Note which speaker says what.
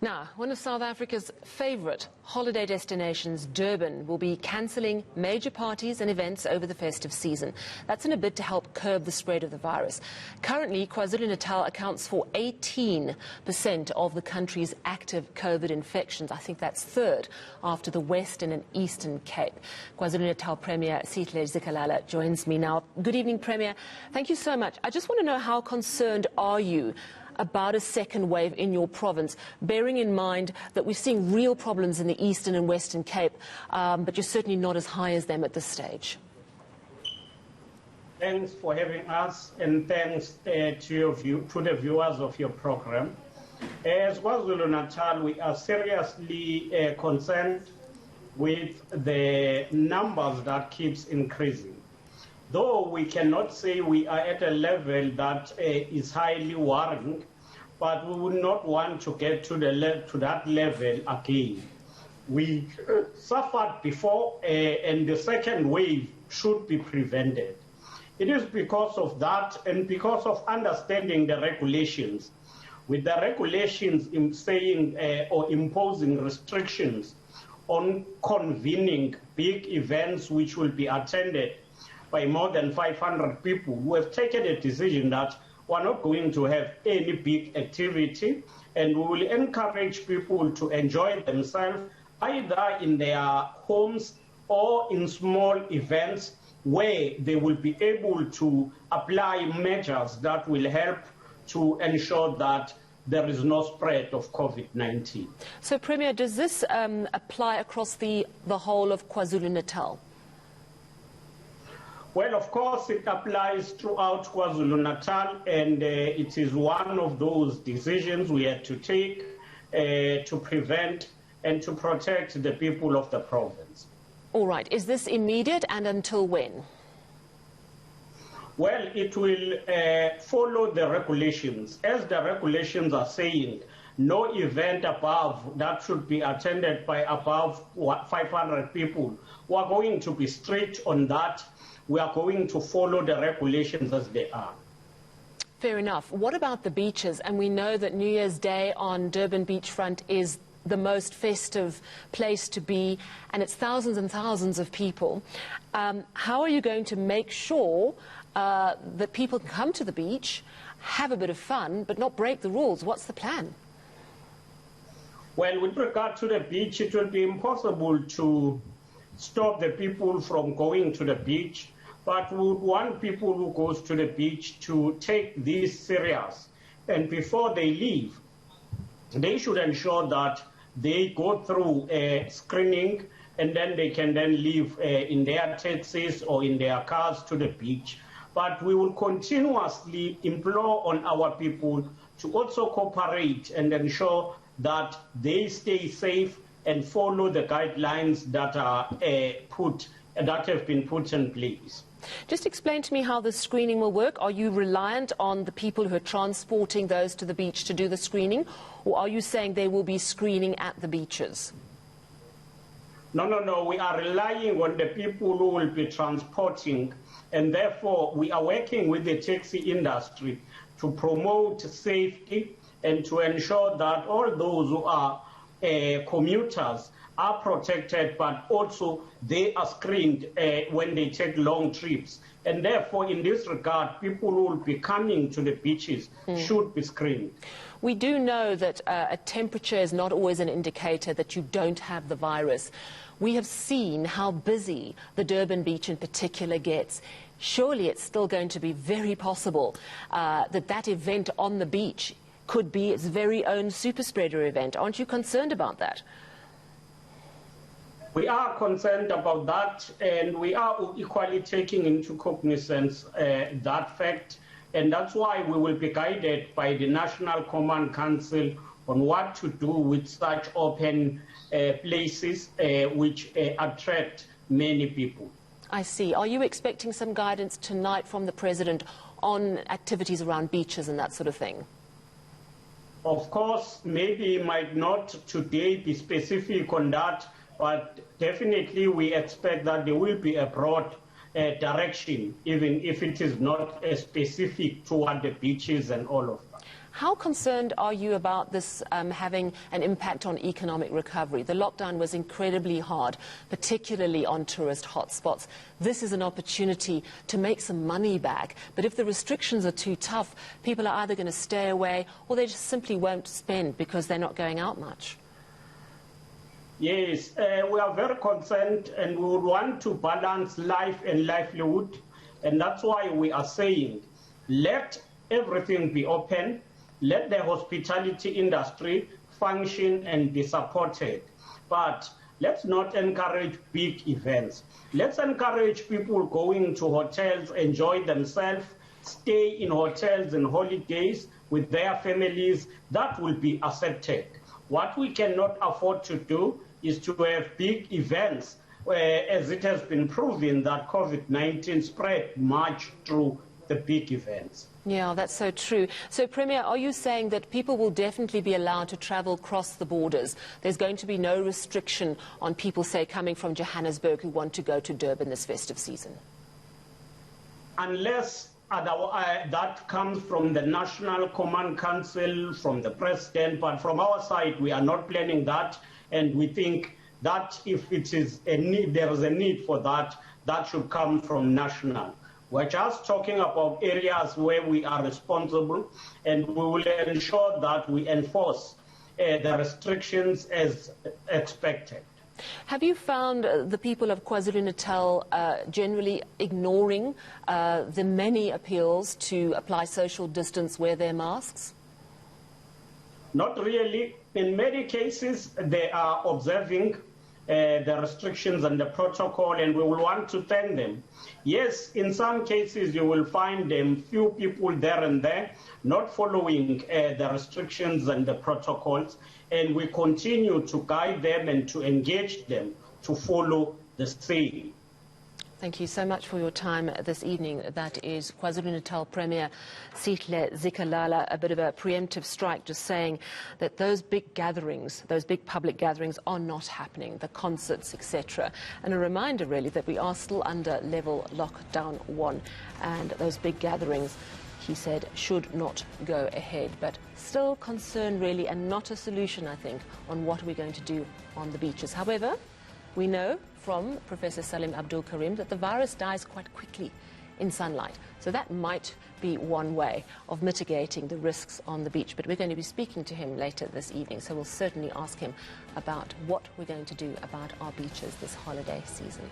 Speaker 1: Now, one of South Africa's favourite holiday destinations, Durban, will be cancelling major parties and events over the festive season. That's in a bid to help curb the spread of the virus. Currently, KwaZulu-Natal accounts for 18% of the country's active COVID infections. I think that's third after the Western and Eastern Cape. KwaZulu-Natal Premier Sihle Zikalala joins me now. Good evening, Premier. Thank you so much. I just want to know, how concerned are you about a second wave in your province, bearing in mind that we're seeing real problems in the Eastern and Western Cape, but you're certainly not as high as them at this stage?
Speaker 2: Thanks for having us, and thanks to the viewers of your program. As KwaZulu-Natal, we are seriously concerned with the numbers that keeps increasing. Though we cannot say we are at a level that is highly worrying, but we would not want to get to that level again. We suffered before, and the second wave should be prevented. It is because of that and because of understanding the regulations. With the regulations in saying or imposing restrictions on convening big events which will be attended by more than 500 people, who have taken a decision that we're not going to have any big activity, and we will encourage people to enjoy themselves either in their homes or in small events where they will be able to apply measures that will help to ensure that there is no spread of COVID-19.
Speaker 1: So, Premier, does this apply across the whole of KwaZulu-Natal?
Speaker 2: Well, of course, it applies throughout KwaZulu-Natal, and it is one of those decisions we had to take to prevent and to protect the people of the province.
Speaker 1: All right. Is this immediate, and until when?
Speaker 2: Well, it will follow the regulations. As the regulations are saying, no event above that should be attended by above 500 people. We are going to be strict on that. We are going to follow the regulations as they are.
Speaker 1: Fair enough. What about the beaches? And we know that New Year's Day on Durban beachfront is the most festive place to be, and it's thousands and thousands of people. How are you going to make sure that people can come to the beach, have a bit of fun, but not break the rules? What's the plan?
Speaker 2: Well, with regard to the beach, it will be impossible to stop the people from going to the beach, but we would want people who goes to the beach to take this serious. And before they leave, they should ensure that they go through a screening, and then they can then leave in their taxis or in their cars to the beach. But we will continuously implore on our people to also cooperate and ensure that they stay safe and follow the guidelines that are that have been put in place.
Speaker 1: Just explain to me how the screening will work. Are you reliant on the people who are transporting those to the beach to do the screening, or are you saying they will be screening at the beaches?
Speaker 2: No. We are relying on the people who will be transporting, and therefore we are working with the taxi industry to promote safety and to ensure that all those who are commuters are protected, but also they are screened when they take long trips. And therefore, in this regard, people who will be coming to the beaches should be screened.
Speaker 1: We do know that a temperature is not always an indicator that you don't have the virus. We have seen how busy the Durban beach in particular gets. Surely it's still going to be very possible that event on the beach could be its very own super spreader event. Aren't you concerned about that?
Speaker 2: We are concerned about that, and we are equally taking into cognizance that fact, and that's why we will be guided by the National Command Council on what to do with such open places which attract many people.
Speaker 1: I see. Are you expecting some guidance tonight from the President on activities around beaches and that sort of thing?
Speaker 2: Of course, maybe it might not today be specific on that, but definitely we expect that there will be a broad direction, even if it is not specific toward the beaches and all of that.
Speaker 1: How concerned are you about this having an impact on economic recovery? The lockdown was incredibly hard, particularly on tourist hotspots. This is an opportunity to make some money back. But if the restrictions are too tough, people are either going to stay away or they just simply won't spend because they're not going out much.
Speaker 2: Yes, we are very concerned, and we would want to balance life and livelihood. And that's why we are saying, let everything be open, let the hospitality industry function and be supported. But let's not encourage big events. Let's encourage people going to hotels, enjoy themselves, stay in hotels and holidays with their families. That will be accepted. What we cannot afford to do is to have big events, as it has been proven that COVID-19 spread much through the big events.
Speaker 1: Yeah, that's so true. So, Premier, are you saying that people will definitely be allowed to travel across the borders? There's going to be no restriction on people, say, coming from Johannesburg who want to go to Durban this festive season?
Speaker 2: Unless that comes from the National Command Council, from the President, but from our side, we are not planning that. And we think that if it is a need, there is a need for that, that should come from national. We're just talking about areas where we are responsible, and we will ensure that we enforce the restrictions as expected.
Speaker 1: Have you found the people of KwaZulu-Natal generally ignoring the many appeals to apply social distance, wear their masks?
Speaker 2: Not really. In many cases, they are observing the restrictions and the protocol, and we will want to thank them. Yes, in some cases, you will find few people there and there not following the restrictions and the protocols, and we continue to guide them and to engage them to follow the same.
Speaker 1: Thank you so much for your time this evening. That is KwaZulu-Natal Premier Sihle Zikalala. A bit of a preemptive strike, just saying that those big gatherings, those big public gatherings are not happening, the concerts, etc. And a reminder, really, that we are still under level lockdown 1. And those big gatherings, he said, should not go ahead. But still concern, really, and not a solution, I think, on what we're going to do on the beaches. However, we know from Professor Salim Abdul Karim that the virus dies quite quickly in sunlight. So that might be one way of mitigating the risks on the beach. But we're going to be speaking to him later this evening, so we'll certainly ask him about what we're going to do about our beaches this holiday season.